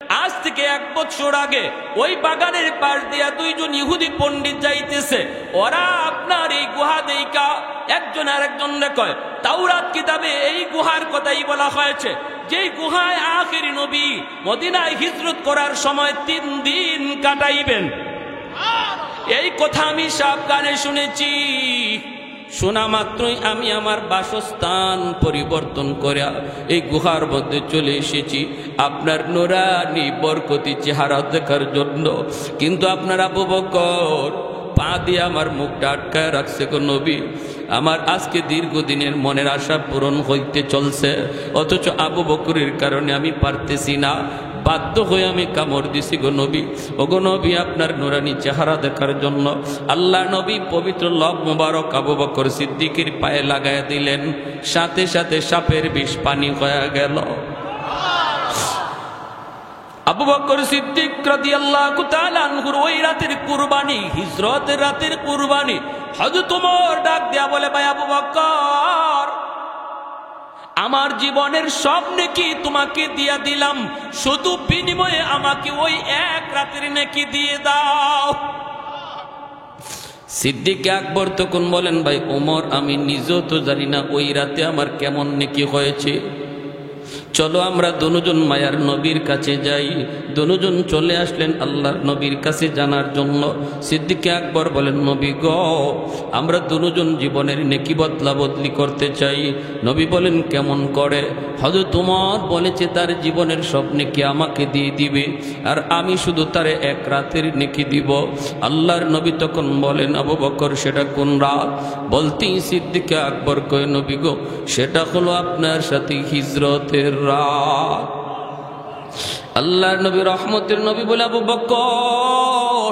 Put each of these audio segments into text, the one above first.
আজ থেকে 1 বছর আগে ওই বাগানের পাশ দিয়া 2 জন ইহুদি পণ্ডিত যাইতেছে। ওরা আপনার এই গুহা দেইকা একজন আরেকজনকে কয়, তাওরাত কিতাবে এই গুহার কথাই বলা হয়েছে, যেই গুহায় আখিরি নবী মদিনায় হিজরত করার সময় 3 দিন কাটাইবেন। এই কথা আমি সব কানে শুনেছি। শোনা মাত্রই আমি আমার বাসস্থান পরিবর্তন করে এই গুহার মধ্যে চলে এসেছি আপনার নুরানি বরকতি চেহারা দেখার জন্য। কিন্তু আপনার আবু বকর পা দিয়ে আমার মুখটা আটকায় রাখছে গো নবী। আমার আজকে দীর্ঘদিনের মনের আশা পূরণ হইতে চলছে, অথচ আবু বকরের কারণে আমি পারতেছি না। বাধ্য হয়ে আমি কামড় দিছি গো নবী। ও গো নবী, আপনার নুরানি চেহারা দেখার জন্য আল্লাহ নবী পবিত্র লব মুবারক আবু বকর সিদ্দিকের পায়ে লাগায় দিলেন। সাথে সাথে সাপের বিষ পানি হয়ে গেল। আবু বকর সিদ্দিক রাদিয়াল্লাহু তাআলা আনহুর ওই রাতের কুরবানি, হিজরতের রাতের কুরবানি, হযরত ওমর ডাক দেয়া বলে, ভাই আবু বকর, আমার জীবনের সব নেকি তোমাকে দিয়া দিলাম, শুধু বিনিময়ে আমাকে ওই 1 রাতের নেকি দিয়ে দাও। সিদ্দিক আকবর তখন বলেন, ভাই ওমর, আমি নিজেও তো জানি না ওই রাতে আমার কেমন নেকি হয়েছে। চলো আমরা দুজন মায়ার নবীর কাছে যাই। দুজন চলে আসলেন আল্লাহর নবীর কাছে জানার জন্য। সিদ্দিক আকবর বলেন, নবী গো, আমরা দুজন জীবনের নেকি বদলা বদলি করতে চাই। নবী বলেন, কেমন করে? হযরত ওমর বলেছে তার জীবনের সব নেকি আমাকে দিয়ে দিবে, আর আমি শুধু তারে 1 রাতের নেকি দিব। আল্লাহর নবী তখন বলেন, আবু বকর, সেটা কোন রাত? বলতেই সিদ্দিক আকবর কয়, নবী গো, সেটা হলো আপনার সাথে হিজরতের রাত। আল্লাহর নবী রহমতের নবী বলে, আবু বকর,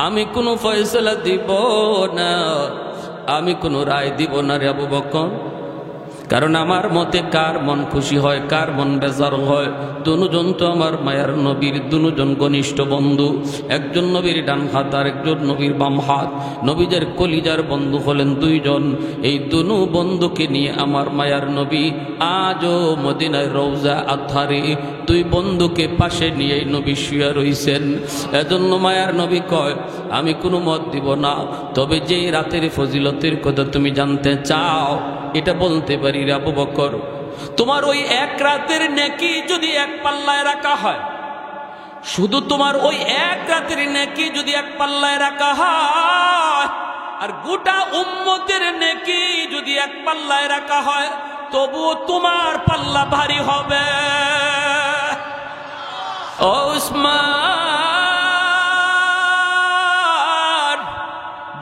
আমি কোনো ফয়সালা দিব না, আমি কোনো রায় দিব না রে আবু বকর। কারণ আমার মতে কার মন খুশি হয়, কার মন বেজার হয়? দুজন তো আমার মায়ার নবীর দুজন ঘনিষ্ঠ বন্ধু। একজন নবীর ডান হাত আর একজন নবীর বাম হাত। নবীদের কলিজার বন্ধু হলেন 2 জন। এই 2 বন্ধুকে নিয়ে আমার মায়ার নবী আজও মদিনার রওজা আধারে 2 বন্ধুকে পাশে নিয়ে নবী শুয়ে রইছেন। এজন্য মায়ার নবী কয়, আমি কোনো মত দিব না, তবে যে রাতের ফজিলতের কথা তুমি জানতে চাও এটা বলতে পারি রে আবু বকর। তোমার ওই 1 রাতের নেকি যদি 1 পাল্লায় রাখা হয়, শুধু তোমার ওই 1 রাতের নেকি যদি 1 পাল্লায় রাখা হয়, আর গোটা উম্মতের নেকি যদি 1 পাল্লায় রাখা হয়, তবুও তোমার পাল্লা ভারী হবে। ও উসমান,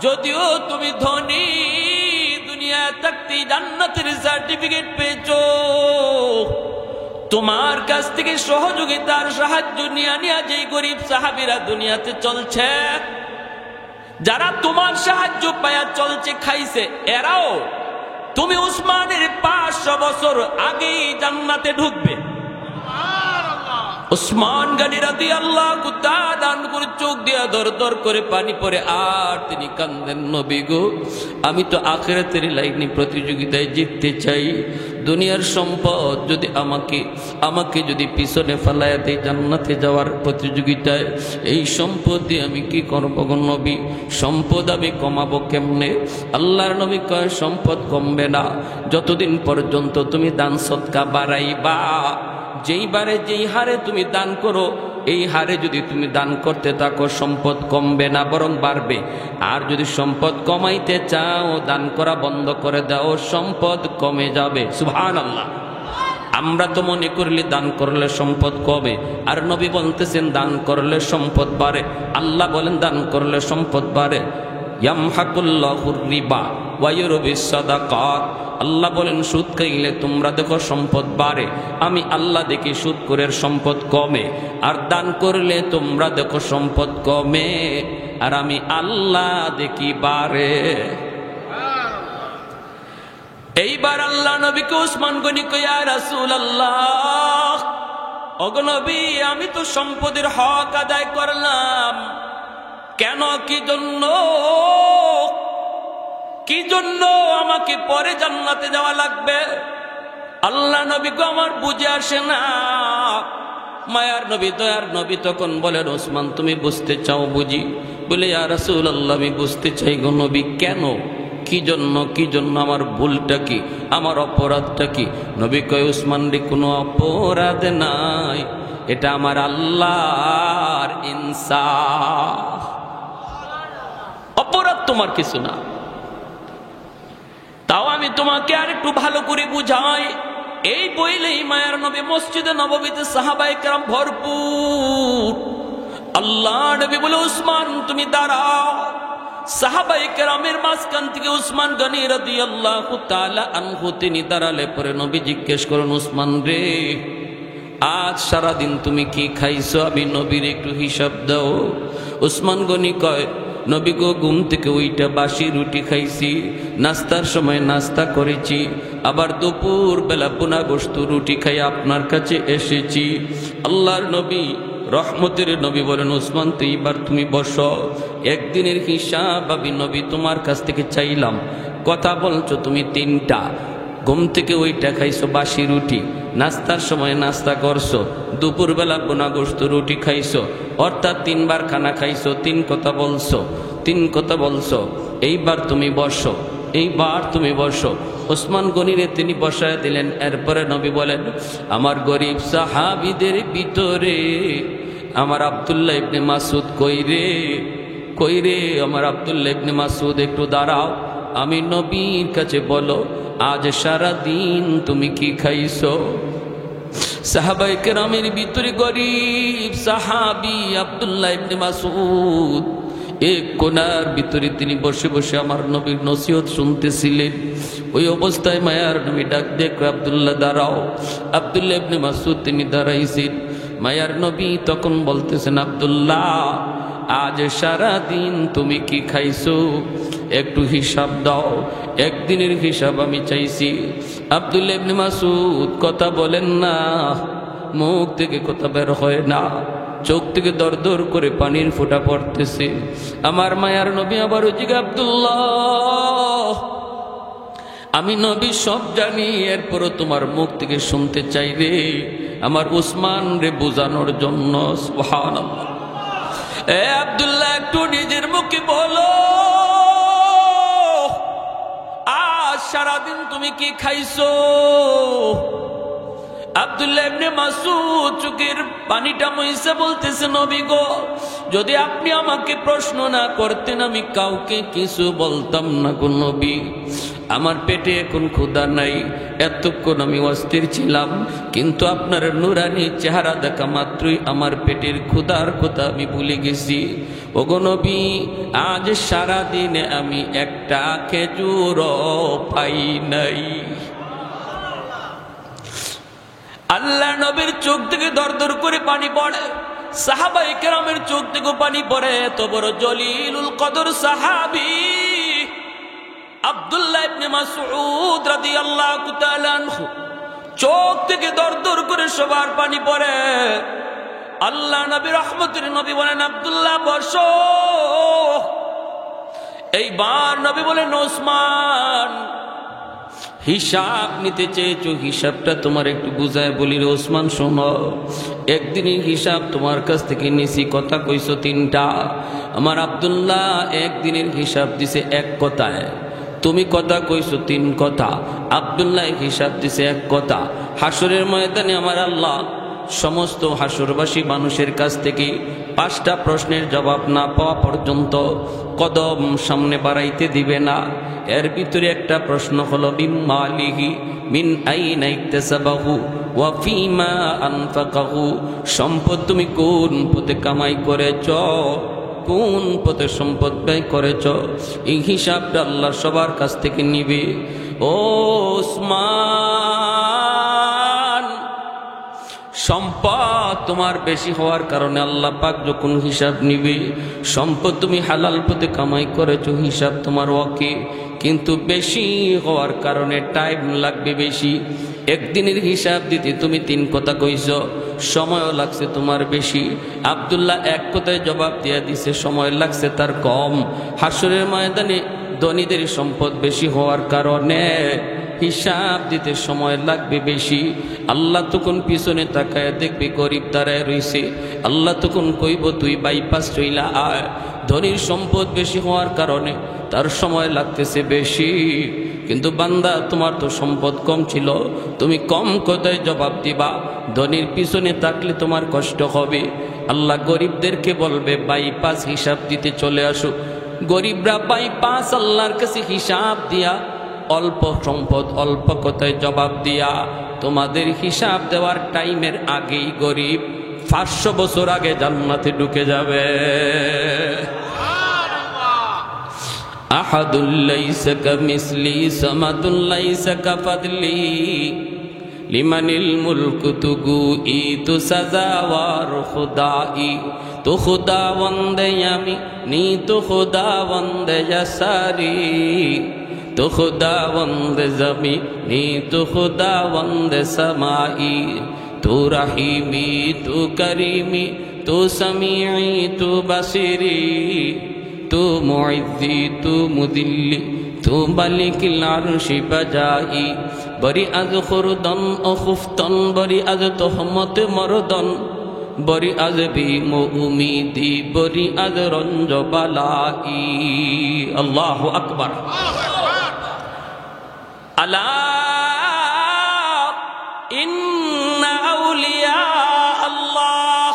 যদিও তুমি ধনী, থাকতে জান্নাতের সার্টিফিকেট পেয়েছো, তোমার কাছ থেকে সহযোগিতার সাহায্য নিয়ে যেই গরিব সাহাবীরা দুনিয়াতে চলছে, যারা তোমার সাহায্য পায়া চলছে, খাইছে, এরাও তুমি উসমানের 500 বছর আগেই জান্নাতে ঢুকবে। উসমান গনি রাদিয়াল্লাহু তাআলা আনহুর চোখ দিয়া দর দর করে পানি পড়ে, আর তিনি কান্দেন, নবী গো, আমি তো আখিরাতের লাইনে প্রতিযোগিতায় জিততে চাই। দুনিয়ার সম্পদ যদি আমাকে যদি পিছনে ফেলায় দেয় জান্নাতে যাওয়ার প্রতিযোগিতায়, এই সম্পদ দিয়ে আমি কি করব গো নবী? সম্পদ আমি কমাবো কেমনে? আল্লাহর নবী কয়, সম্পদ কমবে না যতদিন পর্যন্ত তুমি দান সদকা বাড়াইবা। যেইবারে যেই হারে তুমি দান করো, এই হারে যদি তুমি দান করতে থাকো, সম্পদ কমবে না, বরং বাড়বে। আর যদি সম্পদ কমাইতে চাও, দান করা বন্ধ করে দাও, সম্পদ কমে যাবে। সুবহানাল্লাহ। আমরা তো মনে করলে দান করলে সম্পদ কমে, আর নবী বলতেছেন দান করলে সম্পদ বাড়ে। আল্লাহ বলেন দান করলে সম্পদ বাড়ে। ইয়ামহাকুল্লাহুর রিবা ওয়া ইউরবিস সাদাকাত। আল্লাহ বলেন সুদ খাইলে তোমরা দেখো সম্পদ বাড়ে, আমি আল্লাহ দেখি সুদ করে সম্পদ কমে। আর দান করলে তোমরা দেখো সম্পদ কমে, আর আমি আল্লাহ দেখি বাড়ে। এইবার আল্লাহ নবীকে উসমান গনি কয়, ইয়া রাসূলুল্লাহ, ওগো নবী, আমি তো সম্পদের হক আদায় করলাম, কেন, কি জন্য আমাকে পরে জান্নাতে যাওয়া লাগবে? আল্লাহ নবী কো, আমার বুঝে আসে না, মায়ার নবী দয়ার নবী তখন বলেন, ওসমান তুমি বুঝতে চাও বুঝি? বলে, ইয়া রাসূলুল্লাহ, আমি বুঝতে চাই গো নবী। কেন, কি জন্য, আমার ভুলটা কি, আমার অপরাধটা কি? নবী কয়, ওসমান রে, কোনো অপরাধ নাই, এটা আমার আল্লাহর ইনসাফ, অপরাধ তোমার কিছু না। তাও আমি তোমাকে আর একটু ভালো করে বুঝাই। এই বইলেই মায়ার নবী মসজিদে নববীতে সাহাবায়ে কেরাম ভরপুর। আল্লাহ নবী বলে, উসমান তুমি দাঁড়াও। সাহাবায়ে কেরামের মাঝখান থেকে উসমান গনি রাদিয়াল্লাহু তাআলা আনহু তিনি দাঁড়ালে পরে নবী জিজ্ঞেস করেন, উসমান রে, আজ সারাদিন তুমি কি খাইছো? আমি নবীর একটু হিসাব দাও। উসমান গনি কয়, নবী গো, ঘুম থেকে ওইটা বাসি রুটি খাইছি, নাস্তার সময় নাস্তা করেছি, আবার দুপুর বেলা পোনা গোশত রুটি খাই আপনার কাছে এসেছি। আল্লাহর নবী রহমতের নবী বলেন, উসমান তো এইবার তুমি বসো, একদিনের হিসাব আমি নবী তোমার কাছ থেকে চাইলাম। কথা বলছো তুমি তিনটা, ঘুম থেকে ওইটা খাইছো বাসি রুটি, নাস্তার সময় নাস্তা করছো, দুপুরবেলা বোনা গোশত রুটি খাইছো, অর্থাৎ তিনবার খানা খাইছো, তিন কথা বলছো। এইবার তুমি বসো। ওসমান গনিরে তিনি বসায় দিলেন। এরপরে নবী বলেন, আমার গরিব সাহাবীদের ভিতরে আমার আব্দুল্লাহ ইবনে মাসউদ কই রে, আমার আব্দুল্লাহ ইবনে মাসউদ একটু দাঁড়াও, আমি নবীর কাছে বলো, আজ সারা দিন তুমি কি খাইছো? সাহাবায়ে কেরামের ভিতরে গরিব সাহাবী আব্দুল্লাহ ইবনে মাসউদ এক কোণার ভিতরে তিনি বসে বসে আমার নবীর নসিহত শুনতেছিলেন। ওই অবস্থায় মায়ার নবী ডাক দেখো, আব্দুল্লাহ দাঁড়াও। আব্দুল্লাহ ইবনে মাসউদ তিনি দাঁড়াইছেন। মায়ার নবী তখন বলতেছেন, আব্দুল্লাহ, আজ সারা দিন তুমি কি খাইছো? একটু হিসাব দাও, একদিনের হিসাব আমি চাইছি। আব্দুল্লাহ ইবনে মাসউদ কথা বলেন না, মুখ থেকে কথা বের হয় না, চোখ থেকে দর দর করে পানির ফোঁটা পড়তেছে। আমার মায়ার নবী আবার জিজ্ঞাসা, আব্দুল্লাহ, আমি নবী সব জানি, এরপরও তোমার মুখ থেকে শুনতে চাই রে, আমার উসমান রে বোঝানোর জন্য। সুবহানাল্লাহ। এ আব্দুল্লাহ, একটু নিজের মুখে বলো, আজ সারাদিন তুমি কি খাইছো? আব্দুল্লাহ ইবনে মাসউদ চোখের পানিটা মুইসা বলতেছে, নবী গো, যদি আপনি আমাকে প্রশ্ন না করতেন আমি কাউকে কিছু বলতাম না গো নবী। আমার পেটে এখন ক্ষুধা নাই, এতক্ষণ আমি অস্থির ছিলাম, কিন্তু আপনার নুরানি চেহারা দেখা মাত্রই আমার পেটের ক্ষুধার কথা আমি ভুলে গেছি। ওগো নবী, আজ সারা দিনে আমি একটা খেজুরও পাই নাই। আল্লাহ নবীর চোখ থেকে দর দর করে পানি পড়ে, সাহাবায়ে কেরামের চোখ থেকে পানি পড়ে। এত বড় জলিলুল কদর সাহাবী আব্দুল্লাহ ইবনে মাসউদ রাদিয়াল্লাহু তাআলা আনহু চোখ থেকে দর দর করে সবার পানি পড়ে। আল্লাহ নবী রহমতের নবী বলেন, আব্দুল্লাহ বসো। এইবার নবী বলেন, ওসমান, হিসাব নিতে চেয়েছো, হিসাবটা তোমার একটু বুঝায় বলি রে ওসমান, শোনো, একদিনের হিসাব তোমার কাছ থেকে নিছি, কথা কইছো তিনটা। আমার আব্দুল্লাহ একদিনের হিসাব দিছে এক কথায়, তুমি কথা কইছো তিন কথা। আব্দুল্লাহ হিসাব দিছে এক কথা। হাসরের ময়দানে আমার আল্লাহ সমস্ত হাসরবাসী মানুষের কাছ থেকে 5টা প্রশ্নের জবাব না পাওয়া পর্যন্ত কদম সামনে বাড়াইতে দিবে না। এর ভিতরে একটা প্রশ্ন হলো, বিমালিহি মিন আইনা ইকতাসাবাহু ওয়া ফিমা আনফাকাহু, সম্পদ তুমি কোন পথে কামাই করেছ, কোন পথে সম্পদ ব্যয় করেছ, এই হিসাবটা আল্লাহ সবার কাছ থেকে নিবে। ও ওসমান, সম্পদ তোমার বেশি হওয়ার কারণে আল্লাহ পাক যখন হিসাব নিবে, সম্পদ তুমি হালাল পথে কামাই করেছো, হিসাব তোমার ওকে, কিন্তু বেশি হওয়ার কারণে টাইম লাগবে বেশি। একদিনের হিসাব দিতে তুমি 3 কথা কইছো, সময়ও লাগছে তোমার বেশি। আব্দুল্লাহ এক কথায় জবাব দিয়া দিছে, সময় লাগছে তার কম। হাসরের ময়দানে ধনীদের সম্পদ বেশি হওয়ার কারণে হিসাব দিতে সময় লাগবে বেশি। আল্লাহ তখন পিছনে তাকায় দেখবি গরিব দাঁড়ায় রইছে। আল্লাহ তখন কইব তুই বাইপাস চইলা আয়। ধনীর সম্পদ বেশি হওয়ার কারণে তার সময় লাগতেছে বেশি, কিন্তু বান্দা তোমার তো সম্পদ কম ছিল, তুমি কম কথায় জবাব দিবা। ধনীর পিছনে থাকলে তোমার কষ্ট হবে। আল্লাহ গরিবদেরকে বলবে বাইপাস হিসাব দিতে চলে আসো। গরিবরা বাইপাস আল্লাহর কাছে হিসাব দিয়া, অল্প সম্পদ অল্প কথায় জবাব দিয়া, তোমাদের হিসাব দেওয়ার টাইমের আগেই গরিব 500 বছর আগে জান্নাতে ঢুকে যাবে। আহাদুল লাইসা কামিসলি সামাদুল লাইসা কাফাদলি লিমানিল মুলকু তুগু ই তু সাজাওয়ার খুদাই তো খুদাবন্দে আমি নি তো খুদাবন্দে সারি তো খুদাবন্দে জমি নি তো খুদাবন্দে সমাই তু রহিমি তু করিমি তু সমিঈ তু বসিরি তু মুইজ্জি তু মুদিল্লি তু মালিকিল আরশি বাজাই বরি আজ খুরদন ও খুফতন বরি আজ তোহমত মরদন বরি আজ ভীম উমিদি বরি আজ রঞ্জ বালাই। আল্লাহু আকবার। আলা ইন্না আউলিয়া আল্লাহ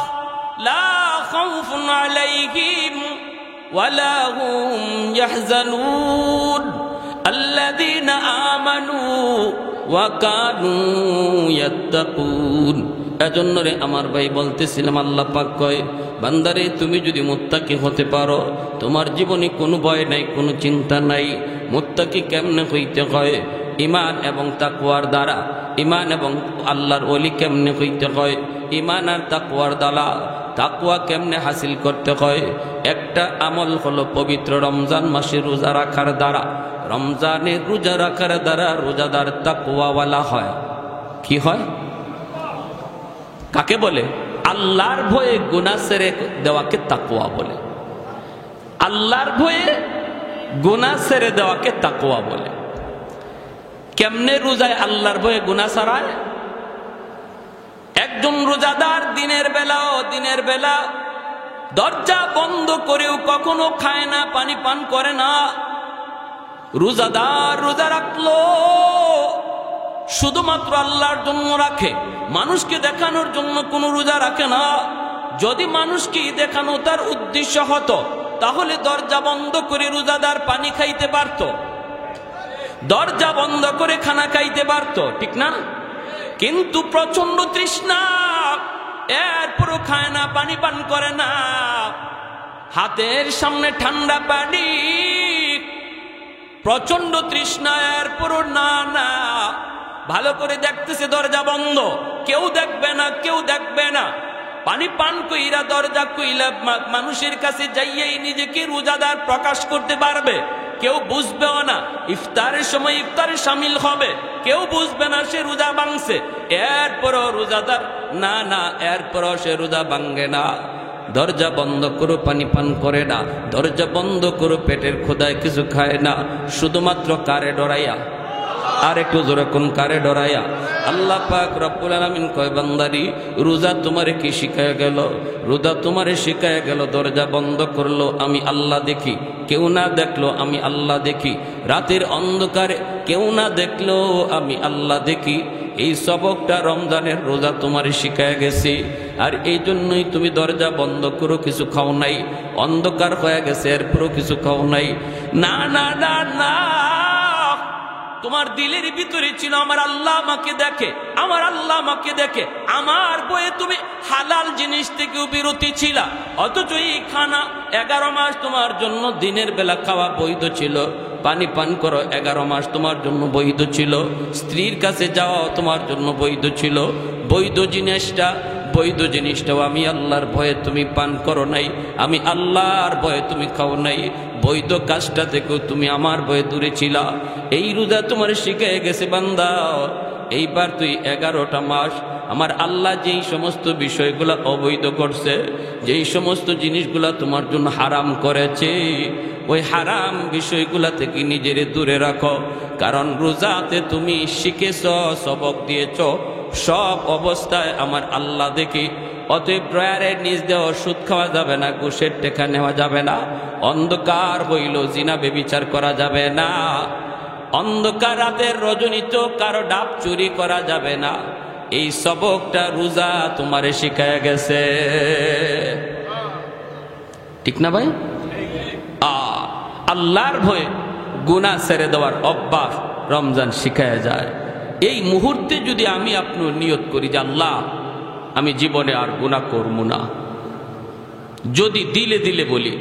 লা খাউফুন আলাইহিম ওয়ালা হুম ইয়াহজানুন আল্লাযীনা আমানু ওয়া কানু ইয়াত্তাকুন। এজন্য রে আমার ভাই বলতেছিলাম, আল্লাহ পাক কয় বান্দারে তুমি যদি মুত্তাকি হতে পারো, তোমার জীবনে কোনো ভয় নাই, কোনো চিন্তা নাই। মুত্তাকি কেমনে হইতে হয়? ঈমান এবং তাকওয়ার দ্বারা। ঈমান এবং আল্লাহর ওলি কেমনে হইতে হয়? ঈমান আর তাকওয়ার দ্বারা। তাকওয়া কেমনে হাসিল করতে হয়? একটা আমল হলো পবিত্র রমজান মাসে রোজা রাখার দ্বারা। রমজানে রোজা রাখার দ্বারা রোজাদার তাকওয়াওয়ালা হয়। কি হয়? কাকে বলে? আল্লাহর ভয়ে গুনাহ ছেড়ে দেওয়াকে তাকওয়া বলে। আল্লাহর ভয়ে গুনাহ ছেড়ে দেওয়াকে তাকওয়া বলে। কেমনে রোজায় আল্লাহর ভয়ে গুনাহ ছাড়ায়? একজন রোজাদার দিনের বেলা দরজা বন্ধ করেও কখনো খায় না, পানি পান করে না। রোজাদার রোজা রাখলো শুধুমাত্র আল্লাহর জন্য রাখে, মানুষকে দেখানোর জন্য কোনো রোজা রাখে না। যদি মানুষকে দেখানো তার উদ্দেশ্য হতো, তাহলে দরজা বন্ধ করে রোজাদার পানি খাইতে পারত, দরজা বন্ধ করে খানা খাইতে পারত, ঠিক না? কিন্তু প্রচন্ড তৃষ্ণা, এরপরও খায় না, পানি পান করে না। হাতের সামনে ঠান্ডা পানি, প্রচন্ড তৃষ্ণা, এরপরও না। ভালো করে দেখতেছে দরজা বন্ধ, কেউ দেখবে না, কেউ দেখবে না। পানি পান কইরা দরজা কইলা মানুষের কাছে যাইয়াই নিজেকে রোজাদার প্রকাশ করতে পারবে। কেউ বুঝবেও না, ইফতারের সময় ইফতারে শামিল হবে, কেউ বুঝবে না সে রোজা ভাঙছে। এরপরও রোজাদার না, এরপরও সে রোজা ভাঙে না। দরজা বন্ধ করো, পানি পান করে না। দরজা বন্ধ করো, পেটের ক্ষুধায় কিছু খায় না, শুধুমাত্র কারে ডরাইয়া। আর একটু জোরে কোন? কারে ডরাইয়া। আল্লাহ পাক রব্বুল আলামিন কয় বান্দারি রোজা তোমারে কি শিখায় গেল? রোজা তোমারে শিখায় গেল দরজা বন্ধ করলো আমি আল্লাহ দেখি, কেউ না দেখলো আমি আল্লাহ দেখি। রাতের অন্ধকারে কেউ না দেখলো আমি আল্লাহ দেখি। এই সবকটা রমজানের রোজা তোমারে শিখায় গেছে। আর এই জন্যই তুমি দরজা বন্ধ করো, কিছু খাও নাই, অন্ধকার হয়ে গেছে এরপরও কিছু খাও নাই। না, তোমার দিলের ভিতরে ছিল আমার আল্লাহ আমাকে দেখে, আমার আল্লাহ আমাকে দেখে। আমার বয়ে তুমি হালাল জিনিস থেকেও বিরতি ছিল, অথচ এই খানা 11 মাস তোমার জন্য দিনের বেলা খাওয়া বৈধ ছিল। পানি পান করো 11 মাস তোমার জন্য বৈধ ছিল। স্ত্রীর কাছে যাওয়া তোমার জন্য বৈধ ছিল। বৈধ জিনিসটাও আমি আল্লাহর ভয়ে তুমি পান করো নাই, আমি আল্লাহর ভয়ে তুমি খাও নাই। বৈধ কাজটা থেকেও তুমি আমার ভয়ে দূরে ছিলা। এই রোজা তোমার শিখে গেছে বান্দা। এইবার তুই 11টা মাস আমার আল্লাহ যেই সমস্ত বিষয়গুলা অবৈধ করছে, যেই সমস্ত জিনিসগুলা তোমার জন্য হারাম করেছে, ওই হারাম বিষয়গুলা থেকে নিজেরে দূরে রাখো। কারণ রোজাতে তুমি শিখেছ, সবক দিয়েছ, সব অবস্থায় আমার আল্লাহ দেখি। অতএব প্রয়ারের নিজ দেওয়া সুদ খাওয়া যাবে না, ঘুষের টেকা নেওয়া যাবে না, অন্ধকার হইল জিনা বেবিচার করা যাবে না, অন্ধকার রাতের রজনীতেও কারো ডাব চুরি করা যাবে না। এই সবকটা রোজা তোমারে শিখায় গেছে, ঠিক না ভাই? আল্লাহর ভয়ে গুনাহ ছেড়ে দেওয়ার অভ্যাস রমজান শিখায় যায়। এই মুহূর্তে যদি আমি আপনি নিয়ত করি যে আল্লাহ আমি জীবনে আর গুনাহ করব না, যদি দিলে দিলে বলি,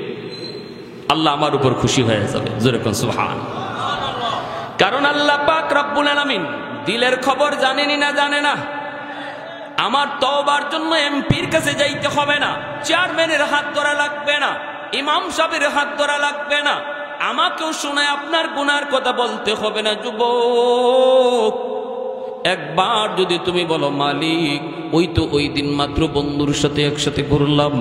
আল্লাহ আমার উপর খুশি হয়ে যাবে। জোরে কোন সুবহান। কারণ আল্লাহ পাক রব্বুল আলামিন দিলের খবর জানেনি না জানে না। আমার তওবার জন্য এমপির কাছে যাইতে হবে না, চেয়ারম্যানের হাত ধরা লাগবে না, ইমাম সাহেবের হাত ধরা লাগবে না, আমাকেও শোনায় আপনার গুনার কথা বলতে হবে না। যুবক, একবার যদি তুমি বলো মালিক ওই তো ওই দিন মাত্র বন্ধুর সাথে একসাথে ঘুরলাম,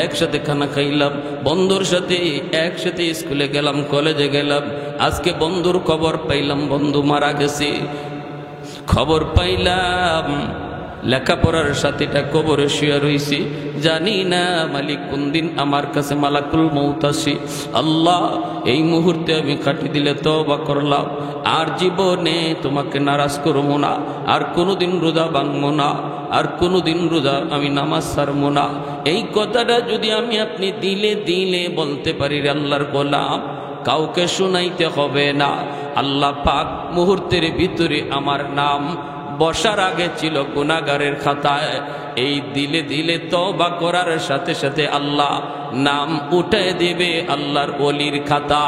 একসাথে খানা খাইলাম, বন্ধুর সাথে একসাথে স্কুলে গেলাম, কলেজে গেলাম, আজকে বন্ধুর খবর পাইলাম বন্ধু মারা গেছে, খবর পাইলাম লেখাপড়ার সাথীটা কবরে শুয়ে রইছি, জানি না মালিক কোন দিন আমার কাছে মালাকুল মউত আসে। আল্লাহ এই মুহূর্তে আমি কাটি দিলে তওবা করলাম, আর জীবনে তোমাকে নারাজ করবো না, আর কোনোদিন রোজা ভাঙবো না, আর কোনোদিন রোজা আমি নামাজ ছাড়বো না। এই কথাটা যদি আমি আপনি দিলে দিলে বলতে পারি আল্লাহর গোলাম, কাউকে শোনাইতে হবে না। আল্লাহ পাক মুহূর্তের ভিতরে আমার নাম বসার আগে ছিল গুনাহগারের খাতায়, এই দিলে দিলে তওবা করার সাথে সাথে আল্লাহ নাম উঠায় দেবে আল্লাহর ওলির খাতা।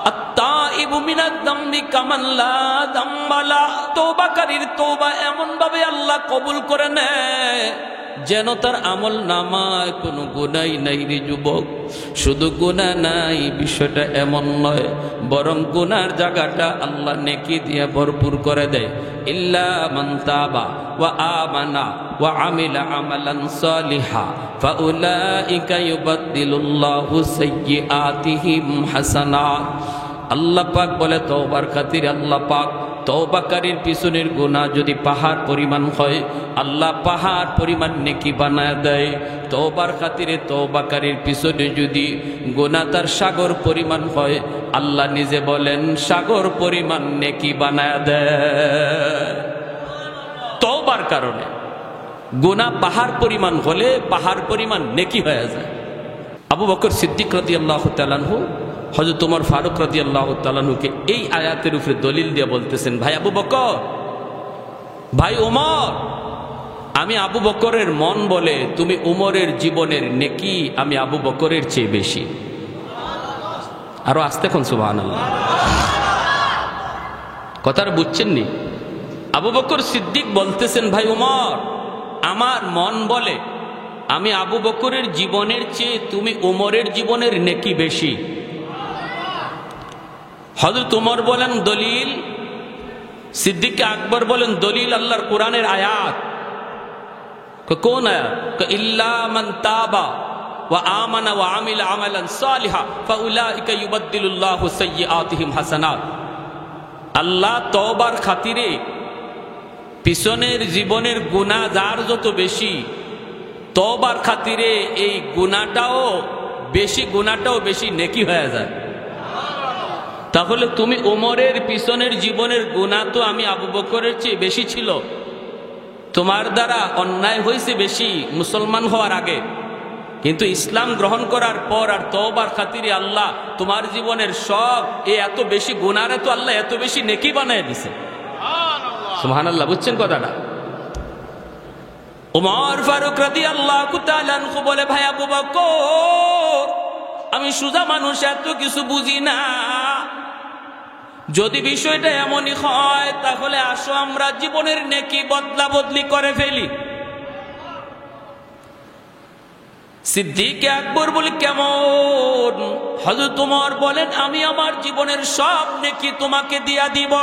আত্তাইবু মিনাদ যামবি কামান লা যামবা লা, তওবাকারীর তওবা এমন ভাবে আল্লাহ কবুল করে নেয় যেন তার আমল নামায় কোনো গুনাই নাই। রে যুবক, শুধু গুনাহ নাই বিষয়টা এমন নয়, বরং গুনার জায়গাটা আল্লাহ নেকি দিয়ে ভরপুর করে দেয়। ইল্লা মান তাবা ওয়া আমানা ওয়া আমিলা আমালান সালিহা ফাউলাইকা ইউবাদদিলুল্লাহু সাইয়্যাতিহিম হাসানাত। আল্লাহ পাক বলে তওবার খাতিরে আল্লাহ পাক তওবাকারীর পিছনের গুনাহ যদি পাহাড় পরিমাণ হয়, আল্লাহ পাহাড় পরিমাণ নেকি বানায় দেয়। তওবার খাতিরে তওবাকারীর পিছনে যদি গুনাহ তার সাগর পরিমাণ হয়, আল্লাহ নিজে বলেন সাগর পরিমাণ নেকি বানায় দেয়। তওবার কারণে গুনাহ পাহাড় পরিমাণ হলে পাহাড় পরিমাণ নেকি হয়ে যায়। আবু বকর সিদ্দিক রাদিয়াল্লাহু তাআলা আনহু হযরত ওমর ফারুক রাদিয়াল্লাহু তাআলা আনহুকে এই আয়াতের উপরে দলিল দিয়ে বলতেছেন, ভাই আবু বকর, ভাই ওমর, আমি আবু বকরের মন বলে তুমি ওমরের জীবনের নেকি আমি আবু বকরের চেয়ে বেশি। আরো আস্তে কোন সুবহানাল্লাহ। কথাটা বুঝছেন নি? আবু বকর সিদ্দিক বলতেছেন, ভাই ওমর, আমার মন বলে আমি আবু বকরের জীবনের চেয়ে তুমি ওমরের জীবনের নেকি বেশি। হযরত ওমর বলেন দলিল, সিদ্দিক আকবর বলেন দলিল আল্লাহর কোরআনের আয়াত। কোন আয়াত? ইল্লা মান তাবা ওয়া আমানা ওয়া আমিলা আমালান সালিহা ফাউলাইকা ইউবাদদিলুল্লাহু সাইয়্যাতিহিম হাসানাত। আল্লাহ তওবার খাতিরে পিছনের জীবনের গুনাহ যার যত বেশি, তওবার খাতিরে এই গুনাহটাও বেশি নেকি হয়ে যায়। তাহলে তুমি ওমরের পিছনের জীবনের গুনাহ তো আমি আবু বকরের চেয়ে বেশি ছিল, তোমার দ্বারা অন্যায় হয়েছে বেশি মুসলমান হওয়ার আগে, কিন্তু ইসলাম গ্রহণ করার পর আর তওবার খাতিরে আল্লাহ তোমার জীবনের সব এত বেশি গুনাহরে তো আল্লাহ এত বেশি নেকি বানায় দিছে। সুবহানাল্লাহ। বুঝছেন কথাটা? ওমর ফারুক রাদিয়াল্লাহু তাআলা আনহু বলে, ভাই আবু বকর, আমি সুজা মানুষ, এত কিছু বুঝি না, যদি বিষয়টা এমনই হয় তাহলে আসো আমরা জীবনের নেকি বদলা বদলি করে ফেলি। সিদ্দিক আকবর বলে কেমন? হযরত ওমর বলেন আমি আমার জীবনের সব নেকি তোমাকে দিয়া দিব,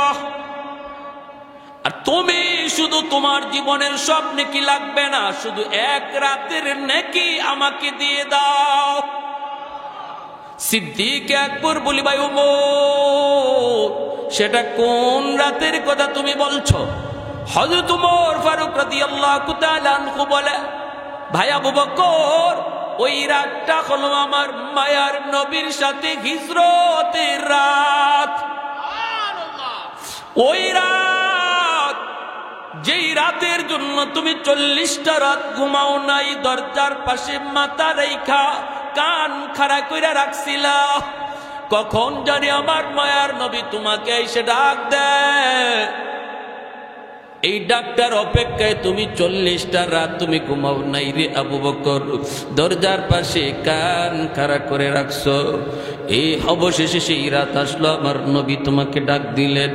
আর তুমি শুধু তোমার জীবনের সব নেকি লাগবে না, শুধু এক রাতের নেকি আমাকে দিয়ে দাও। সিদ্দিক আকবর বলি ভাই ওমর, সেটা কোন রাতের কথা তুমি বলছো? হযরত ওমর ফারুক রাদিয়াল্লাহু তাআলা আনহু বলে, ভাই আবু বকর, ওই রাতটা হলো আমার মায়ার নবীর সাথে হিজরতের রাত। ওই রাত, যেই রাতের জন্য তুমি 40টা রাত ঘুমাও নাই, দরজার পাশে মাথা রেখা কান খাড়া কইরা রাখছিলা। কখন জানি আমার মায়ার নবী তোমাকে এসে ডাক দেয়, এই ডাক্তার অপেক্ষায় তুমি 40টা রাত তুমি ঘুমাও নাই রে আবু বকর, দরজার পাশে কান খাড়া করে রাখছো। এই অবশেষে সেই রাত আসলো, আমার নবী তোমাকে ডাক দিলেন,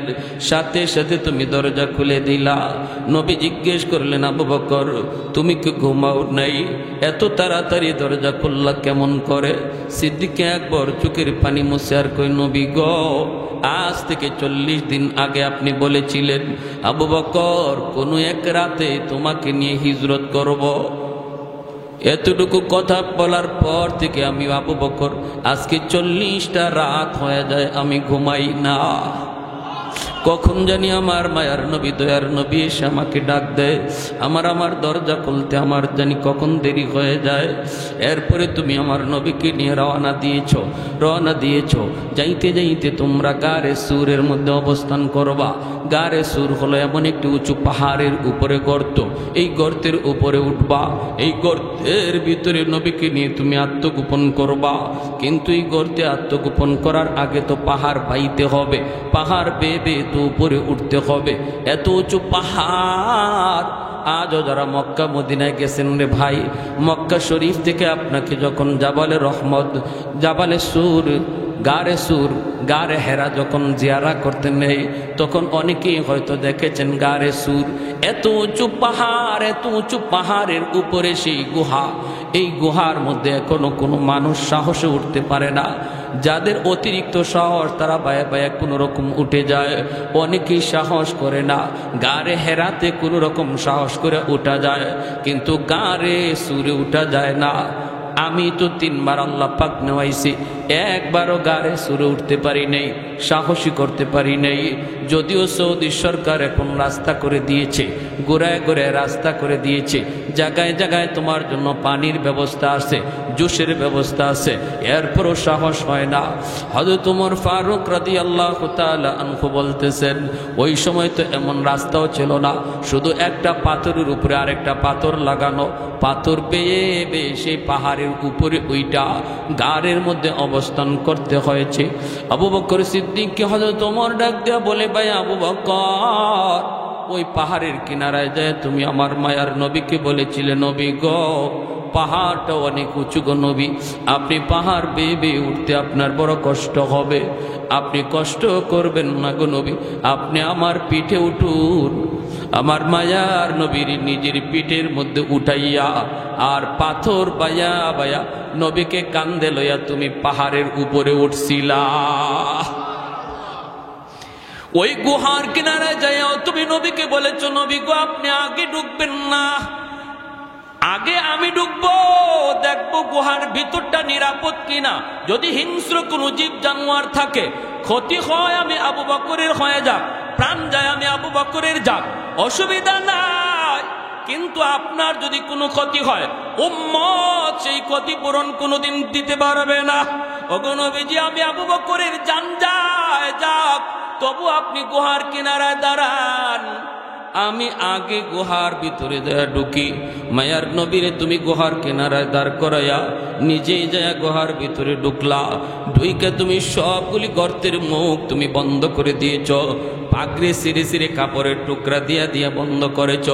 সাথে সাথে তুমি দরজা খুলে দিলা। নবী জিজ্ঞেস করলেন, আবু বকর তুমি কি ঘুমাও নাই? এত তাড়াতাড়ি দরজা খুললা কেমন করে? সিদ্দিক আকবর চোখের পানি মুছে আর কই, নবী গো, আজ থেকে 40 দিন আগে আপনি বলেছিলেন আবু বকর কোনো এক রাতে তোমাকে নিয়ে হিজরত করব। এতটুকু কথা বলার পর থেকে আমি আবু বকর আজকে 40টা রাত হয়ে যায় আমি ঘুমাই না। কখন জানি আমার মায়ার নবী দয়ার নবী এসে আমাকে ডাক দেয়, আমার দরজা খুলতে আমার জানি কখন দেরি হয়ে যায়। এরপরে তুমি আমার নবীকে নিয়ে রওনা দিয়েছ। যাইতে যাইতে তোমরা গারে সুরের মধ্যে অবস্থান করবা। গারে সুর হলো এমন একটি উঁচু পাহাড়ের উপরে গর্ত, এই গর্তের উপরে উঠবা। এই গর্তের ভিতরে নবীকে নিয়ে তুমি আত্মগোপন করবা। কিন্তু এই গর্তে আত্মগোপন করার আগে তো পাহাড় বাইতে হবে, পাহাড় বেয়ে তো উপরে উঠতে হবে। এত উঁচু পাহাড় আজও যারা মক্কা মদিনায় গেছেন রে ভাই, মক্কা শরীফ থেকে আপনাকে যখন জাবালে রহমত, জাবালে সুর, গারে সুর, গারে হেরা যখন জিয়ারা করতে নেই, তখন অনেকেই হয়তো দেখেছেন গারে সুর। এত উঁচু পাহাড়, এত উঁচু পাহাড়ের উপরে সেই গুহা, এই গুহার মধ্যে এখনো কোনো মানুষ সাহসে উঠতে পারে না। যাদের অতিরিক্ত সাহস তারা বায়া বায়া কোনো রকম উঠে যায়, অনেকেই সাহস করে না। গারে হেরাতে কোনো রকম সাহস করে উঠা যায়, কিন্তু গারে সুরে উঠা যায় না। আমি তো 3বার আল্লাহ পাক নেওয়াইছি, একবারও গারে সুরে উঠতে পারি নাই, সাহসী করতে পারি নাই। যদিও সৌদি সরকার এখন রাস্তা করে দিয়েছে, গোড়ায় গোড়ায় রাস্তা করে দিয়েছে, জায়গায় জায়গায় তোমার জন্য পানির ব্যবস্থা আছে, জুসের ব্যবস্থা আছে, এরপরও সাহস হয় না। হযরত ওমর ফারুক রাদিয়াল্লাহু তাআলা আনহু বলতেছেন, ওই সময় তো এমন রাস্তাও ছিল না, শুধু একটা পাথরের উপরে আরেকটা পাথর লাগানো, পাথর বেয়ে বেয়ে সেই পাহাড়ের উপরে ওইটা গাড়ের মধ্যে অবস্থান করতে হয়েছে। আবু বকর সিদ্দিককে হযরত ওমর ডাক দেয়া বলে, ভাই আবু বকর, ওই পাহাড়ের কিনারায় যায় তুমি আমার মায়ার নবীকে বলেছিলে, নবী গো পাহাড়টা অনেক উঁচু গো নবী, আপনি পাহাড় বেয়ে বেয়ে উঠতে আপনার বড় কষ্ট হবে, আপনি কষ্ট করবেন না গো নবী, আপনি আমার পিঠে উঠুন। আমার মায়ার নবীর নিজের পিঠের মধ্যে উঠাইয়া আর পাথর বায়া বায়া নবীকে কান্দে লইয়া তুমি পাহাড়ের উপরে উঠছিলা। ওই গুহার কিনারে যাইও তুমি নবীকে বলেছো, নবী গো আপনি আগে ঢুকবেন না, আগে আমি ঢুকবো, দেখবো গুহার ভিতরটা নিরাপদ কিনা। যদি হিংস্র কোনো জীব জানোয়ার থাকে, ক্ষতি হয় আমি আবু বকরের হয়ে যাক, প্রাণ যায় আমি আবু বকরের যাক, অসুবিধা নাই। কিন্তু আপনার যদি কোনো ক্ষতি হয়, উম্মত সেই ক্ষতিপূরণ কোনোদিন দিতে পারবে না। ওগো নবীজি, আমি আবু বকরের জান যায় যাক, তবু আপনি গুহার কিনারায় দাঁড়ান, আমি আগে গুহার ভিতরে যায় ঢুকি। মায়ার নবীরে তুমি গুহার কিনারায় দাঁড় করাইয়া নিজেই যায় গুহার ভিতরে ঢুকলা। ঢুইকে তুমি সবগুলি গর্তের মুখ তুমি বন্ধ করে দিয়েছ, পাগড়ি সিঁড়ে সিঁড়ে কাপড়ের টুকরা দিয়া দিয়া বন্ধ করেছ।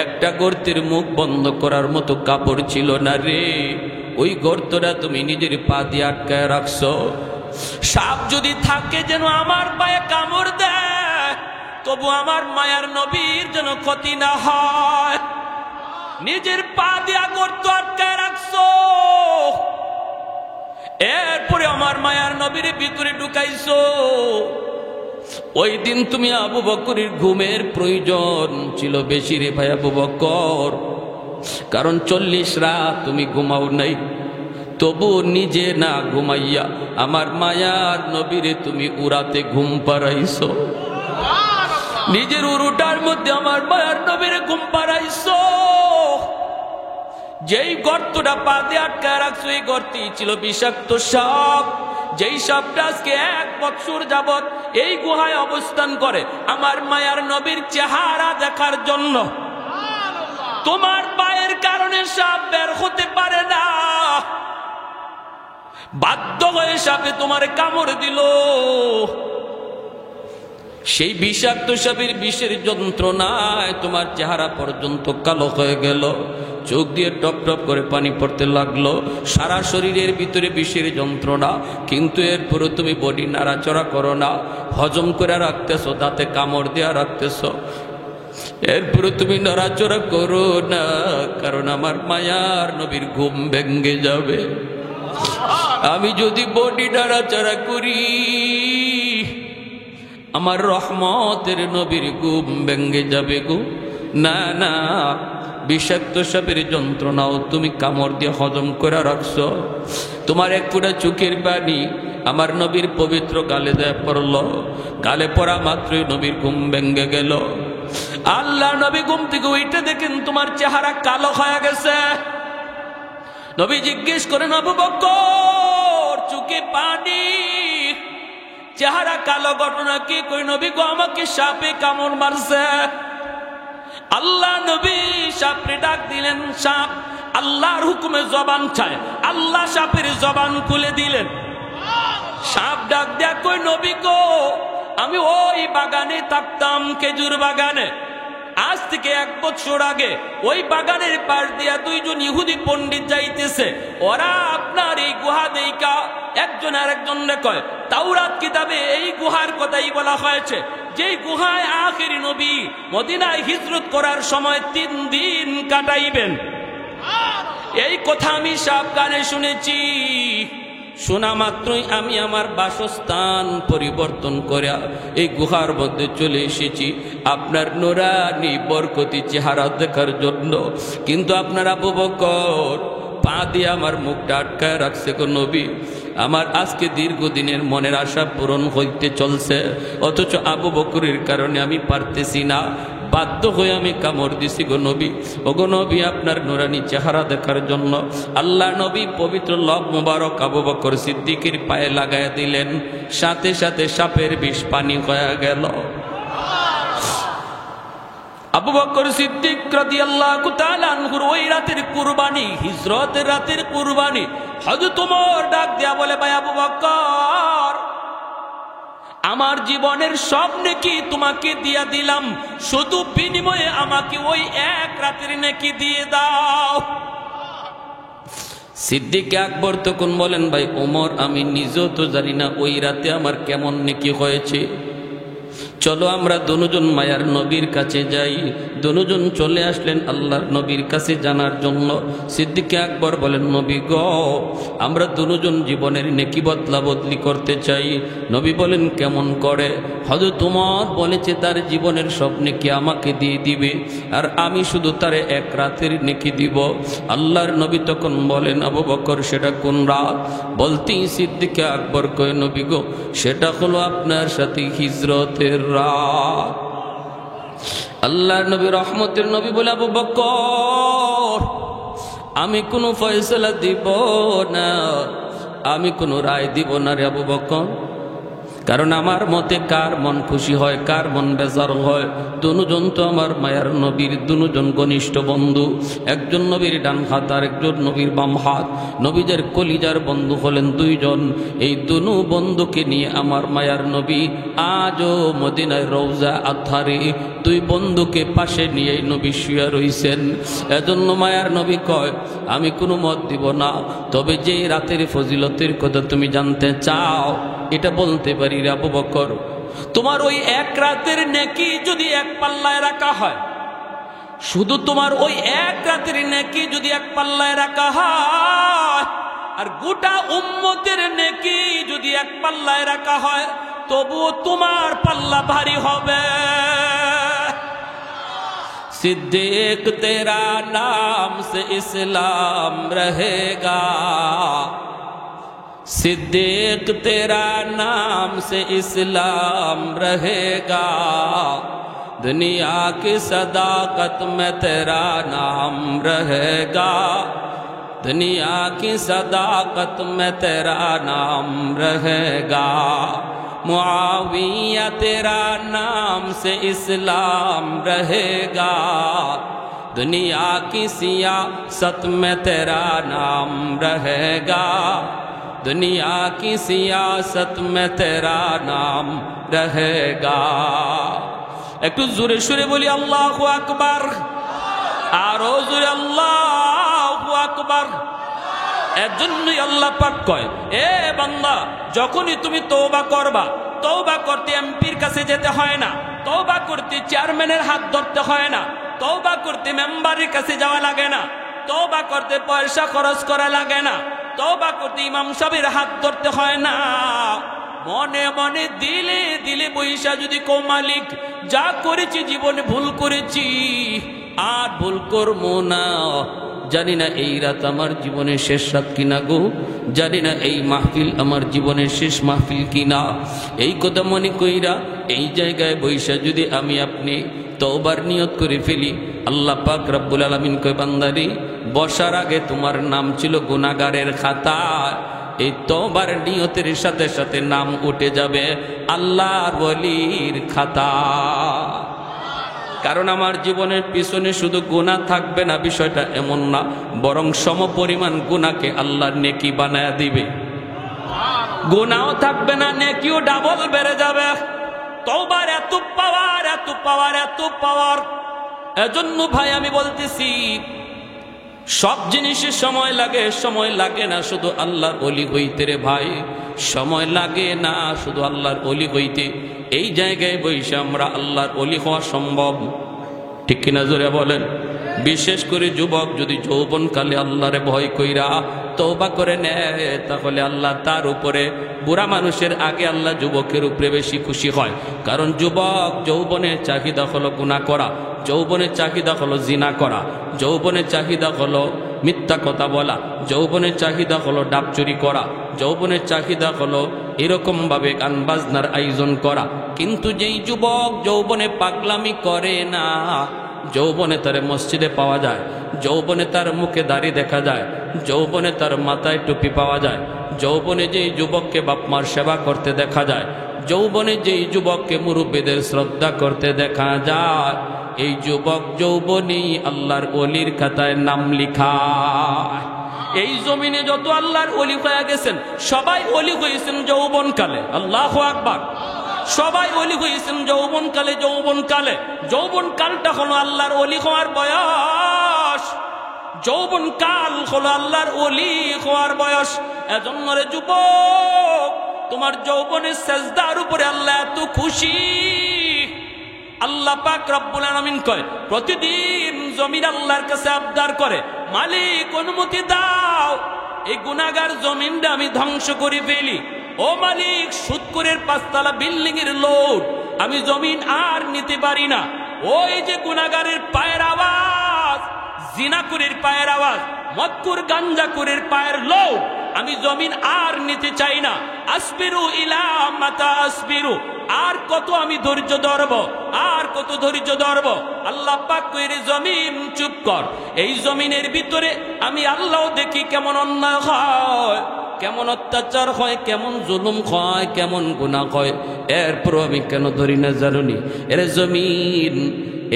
একটা গর্তের মুখ বন্ধ করার মতো কাপড় ছিল না রে, ওই গর্তটা তুমি নিজের পা দিয়ে আটকায় রাখছো। সাপ যদি থাকে যেন আমার পায়ে কামড় দেয়, তবু আমার মায়ার নবীর যেন ক্ষতি না হয়, নিজের পা দিয়া গর্ত আটকায় রাখছো। এরপরে আমার মায়ার নবীর ভিতরে ঢুকাইছো। ওই দিন তুমি আবু বকরের ঘুমের প্রয়োজন ছিল বেশি রে ভাই আবু বকর, কারণ 40 রাত তুমি ঘুমাও নাই। তবু নিজে না ঘুমাইয়া আমার মায়ার নবীরে তুমি উড়াতে ঘুম পাড়াইছো। নিজের উরুটার মধ্যে আমার মায়ার নবীরে ঘুম পাড়াইছো। যেই গর্তটা পা দিয়ে আটকায় রাখছো, এই গর্তেই ছিল বিষাক্ত সাপ। যেই সাপটা আজকে 1 বছর যাবত এই গুহায় অবস্থান করে আমার মায়ার নবীর চেহারা দেখার জন্য। তোমার পায়ের কারণে সাপ বের হতে পারে না, বাধ্য হয়ে সাপে তোমার কামড় দিল। সেই বিষাক্ত সাপের বিষের যন্ত্রণায় তোমার চেহারা পর্যন্ত কালো হয়ে গেল, চোখ দিয়ে টপ টপ করে পানি পড়তে লাগলো, সারা শরীরের ভিতরে বিষের যন্ত্রণা। কিন্তু এরপরও তুমি বডি নাড়াচড়া করো না, হজম করে রাখতেছো, দাঁতে কামড় দেওয়া রাখতেছো, এরপরে তুমি নড়াচড়া করো না, কারণ আমার মায়ার নবীর ঘুম ভেঙ্গে যাবে। আমি যদি বডি নাড়াচড়া করি আমার রহমতের নবীর ঘুম ভেঙ্গে যাবে গো। না না, বিষাক্ত সাপের যন্ত্রণাও তুমি কামড় দিয়ে হজম করে রাখছো। তোমার এক ফোঁটা চোখের পানি আমার নবীর পবিত্র গালে দেয়া পড়ল, গালে পড়া মাত্রই নবীর ঘুম ভেঙ্গে গেল। আল্লাহ নবী ঘুম থেকে উঠে দেখেন তোমার চেহারা কালো হয়ে গেছে। নবী জিজ্ঞেস করেন, আবু বকর চোখে পানি, চেহারা কালো, ঘটনা কি? কই নবী গো আমাকে সাপে কামড় মারছে। আল্লাহ নবী সাপরে ডাক দিলেন। সাপ আল্লাহর হুকুমে জবান চায়, আল্লাহ সাপের জবান খুলে দিলেন। সাপ ডাক দেয়া কই নবী গো আমি ওই বাগানে থাকতাম, খেজুর বাগানে। আজ থেকে 1 বছর আগে ওই বাগানের পাশ দিয়া 2 জন ইহুদি পণ্ডিত যাইতেছে। ওরা আপনার এই গুহা দেইকা একজন আর একজনকে কয়, তাওরাত কিতাবে এই গুহার কথাই বলা হয়েছে, যেই গুহায় আখেরি নবী মদিনায় হিজরত করার সময় 3 দিন কাটাইবেন। এই কথা আমি সাপ কানে শুনেছি। শোনা মাত্রই আমি আমার বাসস্থান পরিবর্তন করে এই গুহার মধ্যে চলে এসেছি আপনার নুরানি বরকতি চেহারা দেখার জন্য। কিন্তু আপনার আবু বকর পা দিয়ে আমার মুখটা আটকায় রাখছে গো নবী। আমার আজকে দীর্ঘদিনের মনের আশা পূরণ হইতে চলছে, অথচ আবু বকরের কারণে আমি পারতেছি না, বাধ্য হয়ে আমি কামড় দিছি গো নবী। ও গো নবী আপনার নুরানি চেহারা দেখার জন্য আল্লাহ নবী পবিত্র লব মুবারক আবু বকর সিদ্দিকের পায়ে লাগায় দিলেন, সাথে সাথে সাপের বিষ পানি হয়ে গেল। আবু বকর সিদ্দিক রাদিয়াল্লাহু তাআলা আনহুর ওই রাতের কুরবানি, হিজরতের রাতের কুরবানি, হযরত ওমর ডাক দেয়া বলে, ভাই আবু বকর আমার জীবনের সব নেকি তোমাকে দিয়া দিলাম, শুধু বিনিময়ে আমাকে ওই 1 রাতের নেকি দিয়ে দাও। সিদ্দিক আকবর তখন বলেন, ভাই ওমর আমি নিজেও তো জানি না ওই রাতে আমার কেমন নেকি হয়েছে, চলো আমরা দুজন মায়ার নবীর কাছে যাই। দুজন চলে আসলেন আল্লাহর নবীর কাছে জানার জন্য। সিদ্দিক আকবর বলেন, নবী গো আমরা দুজন জীবনের নেকি বদলা বদলি করতে চাই। নবী বলেন, কেমন করে? হযরত ওমর বলেছে তার জীবনের সব নেকি আমাকে দিয়ে দিবে, আর আমি শুধু তার 1 রাতের নেকি দিব। আল্লাহর নবী তখন বলেন, আবু বকর সেটা কোন রাত? বলতেই সিদ্দিক আকবর কয়, নবী গো সেটা হলো আপনার সাথে হিজরতের রাত। আল্লাহর নবী রহমতের নবী বলে, আবু বকর আমি কোনো ফয়সালা দিব না, আমি কোনো রায় দিব না রে আবু বকর, কারণ আমার মতে কার মন খুশি হয় কার মন বেজার হয়। দুজন তো আমার মায়ার নবীর দুজন ঘনিষ্ঠ বন্ধু, একজন নবীর ডান হাত আর একজন নবীর বাম হাত। নবীদের কলিজার বন্ধু হলেন 2 জন। এই দুনু বন্ধুকে নিয়ে আমার মায়ার নবী আজও মদিনায় রওজা আথারে 2 বন্ধুকে পাশে নিয়ে নবী শুয়ে রইছেন। এজন্য মায়ার নবী কয়, আমি কোনো মত দিব না, তবে যে রাতের ফজিলতের কথা তুমি জানতে চাও এটা বলতে পারি রে আবু বকর। তোমার ওই 1 রাতের নেকি যদি 1 পাল্লায় রাখা হয়, শুধু তোমার ওই 1 রাতের নেকি যদি 1 পাল্লায় রাখা হয়, আর গোটা উম্মতের নেকি যদি 1 পাল্লায় রাখা হয়, তবুও তোমার পাল্লা ভারী হবে। सिद्दीक तेरा नाम से इस्लाम रहेगा, सिद्दीक तेरा नाम से इस्लाम रहेगा, दुनिया की सदाकत में तेरा नाम रहेगा, दुनिया की सदाकत में तेरा नाम रहेगा। मुआविया तेरा नाम से इस्लाम रहेगा, दुनिया की सियासत में तेरा नाम रहेगा, दुनिया की सियासत में तेरा नाम रहेगा। একটু জোরে সুরে বলি আল্লাহু আকবার, আরো জোরে আল্লাহু আকবার। এর জন্যই আল্লাহ পাক কয়, এ বান্দা, যখনই তুমি তওবা করবা, তওবা করতে এমপির কাছে যেতে হয় না, তওবা করতে চেয়ারম্যানের হাত ধরতে হয় না, তওবা করতে মেম্বারের কাছে যাওয়া লাগে না, তওবা করতে পয়সা খরচ করা লাগে না, তওবা করতে ইমাম সাহেবের হাত ধরতে হয় না। মনে মনে দিলে দিলে বৈশা যদি কও, মালিক যা করেছি জীবনে ভুল করেছি, আর ভুল করবো না। জানি না এই রাত আমার জীবনের শেষ রাত কিনা গো, জানি না এই মাহফিল আমার জীবনের শেষ মাহফিল কিনা। এই কথা মনে কইরা এই জায়গায় বৈশা যদি আমি আপনি তওবার নিয়ত করে ফেলি, আল্লাহ পাক রব্বুল আলামিন কয়, বান্দারে বসার আগে তোমার নাম ছিল গুনাহগারের খাতায়, এই তওবার নিয়তের সাথে সাথে নাম উঠে যাবে আল্লাহর ওলির খাতা। কারণ আমার জীবনের পিছনে শুধু গুনাহ থাকবে না, বিষয়টা এমন না, বরং সমপরিমাণ গুনাহকে আল্লাহর নেকি বানায়া দিবে। গুনাহও থাকবে না, নেকিও ডাবল বেড়ে যাবে। তওবার এত পাওয়ার, এত পাওয়ার, এত পাওয়ার। এজন্য ভাই আমি বলতেছি, সব জিনিসের সময় লাগে, সময় লাগে না শুধু আল্লাহর ওলি হইতে রে ভাই, সময় লাগে না শুধু আল্লাহর ওলি হইতে। এই জায়গায় বসে আমরা আল্লাহর ওলি হওয়া সম্ভব, ঠিক কিনা জোরে বলেন। বিশেষ করে যুবক যদি যৌবনকালে আল্লাহরে ভয় কইরা তওবা করে নেয়, তাহলে আল্লাহ তার উপরে, বুড়া মানুষের আগে আল্লাহ যুবকের উপরে বেশি খুশি হয়। কারণ যুবক যৌবনের চাহিদা হলো গুনাহ করা, যৌবনের চাহিদা হলো জিনা করা, যৌবনের চাহিদা হলো মিথ্যা কথা বলা, যৌবনের চাহিদা হলো ডাব চুরি করা, যৌবনের চাহিদা হলো এরকম ভাবে গান বাজনার আয়োজন করা। কিন্তু যেই যুবক যৌবনে পাগলামি করে না, যৌবনে তার মসজিদে পাওয়া যায়, যৌবনে তার মুখে দাড়ি দেখা যায়, যৌবনে তার মাথায় টুপি পাওয়া যায়, যৌবনে যেই যুবককে বাপমার সেবা করতে দেখা যায়, যৌবনে যেই যুবককে মুরব্বীদের শ্রদ্ধা করতে দেখা যায়, এই যুবক যৌবনেই আল্লাহর ওলির খাতায় নাম লিখায়। এই জমিনে যত আল্লাহর ওলি হয়ে গেছেন, সবাই ওলি হয়েছেন যৌবনকালে। আল্লাহু আকবার। সবাই ওলি হয়েছেন যৌবনকালে। যৌবনকালে, যৌবনকালটা হলো আল্লাহর ওলি হওয়ার বয়স। যৌবনকাল হলো আল্লাহর ওলি হওয়ার বয়স। এজন্য রে যুবক, তোমার যৌবনের সেজদার উপরে আল্লাহ এত খুশি। আল্লাহ পাক রব্বুল আলামিন কয়, প্রতিদিন জমিন আল্লাহর কাছে আবদার করে, মালিক অনুমতি দাও, এই গুনাহগার জমিনটা আমি ধ্বংস করে ফেলি। ও মালিক, সুদখোরের 5 তলা বিল্ডিং এর লোড আমি জমিন আর নিতে পারি না। ওই যে গুনাহগারের পায়ের আওয়াজ, জিনাকুরের পায়ের আওয়াজ, মদকুর গাঞ্জাকুরের পায়ের লোড আমি জমিন আর নিতে চাই না। আসবিরু ইলা মাতা আসবিরু, আর কত আমি ধৈর্য ধরব, আর কত ধৈর্য ধরব। আল্লাহ পাক কইরে, জমিন চুপ কর। এই জমিনের ভিতরে আমি আল্লাহ দেখি কেমন অন্যায় হয়, কেমন অত্যাচার হয়, কেমন জুলুম হয়, কেমন গুনাহ হয়, এরপর আমি কেন ধরি না জানুনি? এর জমিন,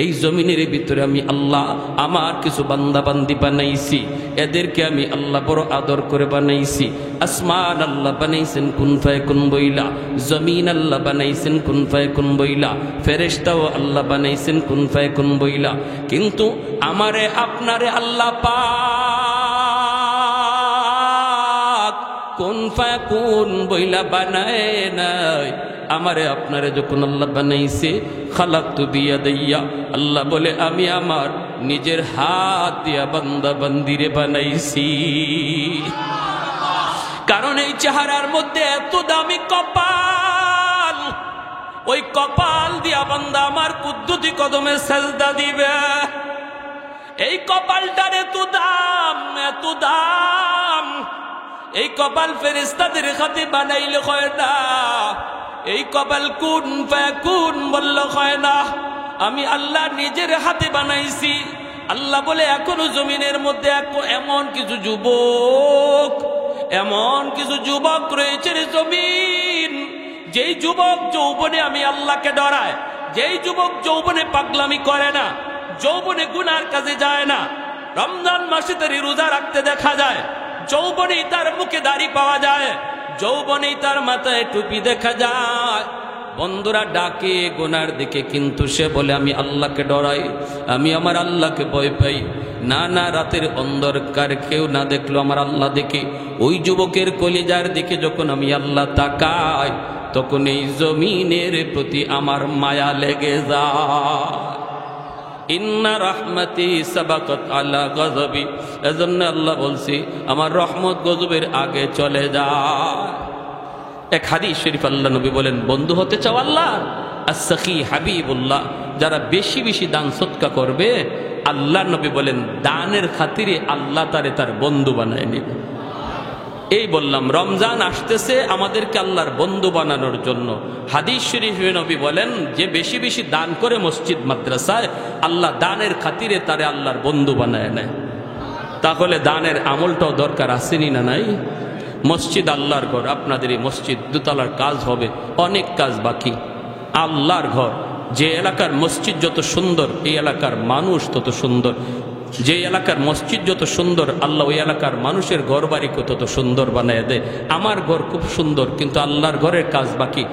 এই জমিনের ভিতরে আমি আল্লাহ আমার কিছু বান্দা বান্দি বানাইছি, এদেরকে আমি আল্লাহ বড় আদর করে বানাইছি। আসমান আল্লাহ বানাইছেন কুন ফায়াকুন বইলা, জমিন আল্লাহ বানাইছেন কুন ফায়াকুন বইলা, ফেরেশতাও আল্লাহ বানাইছেন কুন ফায়াকুন বইলা। কিন্তু আমারে আপনারে আল্লাহ পাক কুন ফায়াকুন বইলা বানায় নাই। আমারে আপনারে যখন আল্লাহ বানাইছে, খালাকতু বিয়াদাইয়া, আল্লাহ বলে আমি আমার নিজের হাত দিয়া বান্দা বান্দিরে বানাইছি। কারণ এই চেহারার মধ্যে এত দামি কপাল, ওই কপাল দিয়া বান্দা আমার কুদ্দুতি কদমে সেজদা দিবে। এই কপালটার এত দাম, এত দাম। এই কপাল ফেরেশতাদের হাতে বানাইলে হয় না, এই কপাল কুন ফায়াকুন বললে হয় না, আমি আল্লাহ নিজের হাতে বানাইছি। আল্লাহ বলে এখনো জমিনের মধ্যে এমন কিছু যুবক, এমন কিছু যুবক রয়েছে রে জমিন, যেই যুবক যৌবনে আমি আল্লাহকে ডরায়, যেই যুবক যৌবনে পাগলামি করে না, যৌবনে গুনার কাজে যায় না, রমজান মাসে তার রোজা রাখতে দেখা যায়, যৌবনেই তার মুখে দাড়ি পাওয়া যায়, যৌবনেই তার মাথায় টুপি দেখা যায়। বন্ধুরা ডাকে গুনার দিকে, কিন্তু সে বলে আমি আল্লাহকে ডরাই, আমি আমার আল্লাহকে ভয় পাই। না না, রাতের অন্ধকার কেউ না দেখলো আমার আল্লাহ দেখি। ওই যুবকের কলিজার দিকে যখন আমি আল্লাহ তাকাই, তখন এই জমিনের প্রতি আমার মায়া লেগে যায়। ইন্না রাহমাতি সাবাকাত আলা গযবি, এজন্য আল্লাহ বলছি আমার রহমত গজবের আগে চলে যায়। এক হাদিস শরীফ আল্লাহ নবী বলেন, বন্ধু হতে চাও আল্লাহ, as-সাখী হাবিবুল্লাহ, যারা বেশি বেশি দান সদকা করবে, আল্লাহ নবী বলেন দানের খাতিরে আল্লাহ তার বন্ধু বানায় নেবে। এই বললাম রমজান আসতেছে আমাদেরকে আল্লাহর বন্ধু বানানোর জন্য। হাদিস শরীফে নবী বলেন যে বেশি বেশি দান করে মসজিদ মাদ্রাসায়, আল্লাহ দানের খাতিরে তারে আল্লাহর বন্ধু বানায় নেয়। তাহলে দানের আমলটাও দরকার আসেনি না নাই? মসজিদ আল্লাহর ঘর, আপনাদের এই মসজিদ দুতলার কাজ হবে, অনেক কাজ বাকি। আল্লাহর ঘর, যে এলাকার মসজিদ যত সুন্দর এই এলাকার মানুষ তত সুন্দর, যে এলাকার মসজিদ যত সুন্দর আল্লাহ ওই এলাকার মানুষের ঘর বাড়িকে তত সুন্দর বানায় দেয়। আমার ঘর খুব সুন্দর, কিন্তু আল্লাহর ঘরের কাজ বাকি।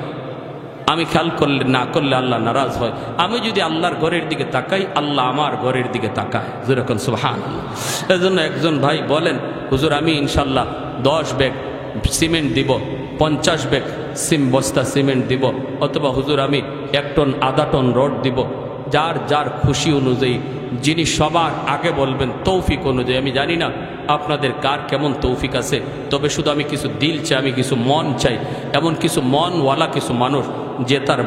আমি খেয়াল করলে না করলে আল্লাহ নারাজ হয়। আমি যদি আল্লাহর ঘরের দিকে তাকাই, আল্লাহ আমার ঘরের দিকে তাকায়। যেরকম সুবহানাল্লাহ। এজন্য একজন ভাই বলেন, হুজুর আমি ইনশাল্লাহ 10 ব্যাগ সিমেন্ট দিব, 50 ব্যাগ বস্তা সিমেন্ট দিব, অথবা হুজুর আমি 1 টন 1/2 টন রড দিব। যার যার খুশি অনুযায়ী, যিনি সবার আগে বলবেন তৌফিক অনুযায়ী। আমি জানি না আপনাদের কার কেমন তৌফিক আছে, তবে শুধু আমি কিছু দিল চাই, আমি কিছু মন চাই, এমন কিছু মনওয়ালা কিছু মানুষ যে তার